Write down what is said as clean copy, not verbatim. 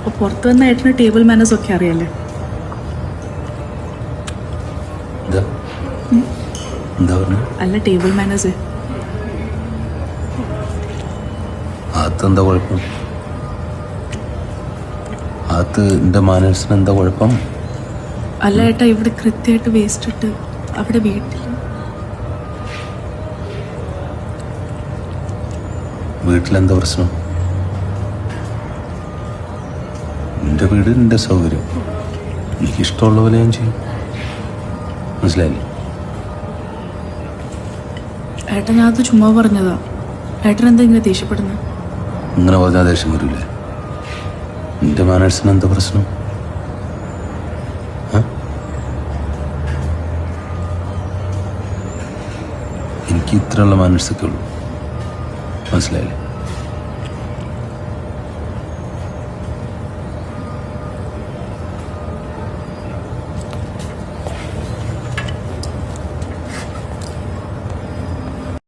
അപ്പോൾ പുറത്ത് വന്ന ഏട്ടന് ടേബിൾ മാനേഴ്സ് ഒക്കെ അറിയാല്ലേ? അല്ല, ടേബിൾ മാനേഴ്സ്. അതെന്താ കുഴപ്പം? അത് എൻ്റെ മാനേഴ്സിന് എന്താ കുഴപ്പം? അല്ല ഏട്ടാ, ഇവിടെ കൃത്യമായിട്ട് വേസ്റ്റ് ഇട്ട് അവിടെ വീട്ടിലെന്താ പ്രശ്നം? എൻ്റെ വീട് എൻ്റെ സൗകര്യം, എനിക്കിഷ്ടമുള്ള പോലെ ഞാൻ ചെയ്യും. മനസ്സിലായില്ലേ? ഏട്ടാ, ഞാൻ അത് ചുമ്മാ പറഞ്ഞതാ. ഏട്ടൻ എന്താ ഇങ്ങനെ ദേഷ്യപ്പെടുന്നത്? ഇങ്ങനെ പറഞ്ഞാൽ ദേഷ്യം വരില്ലേ? എൻ്റെ മാനേഴ്സിന് എന്താ പ്രശ്നം? എനിക്ക് ഇത്രയുള്ള മാനേഴ്സൊക്കെ ഉള്ളൂ. മനസ്സിലായില്ലേ?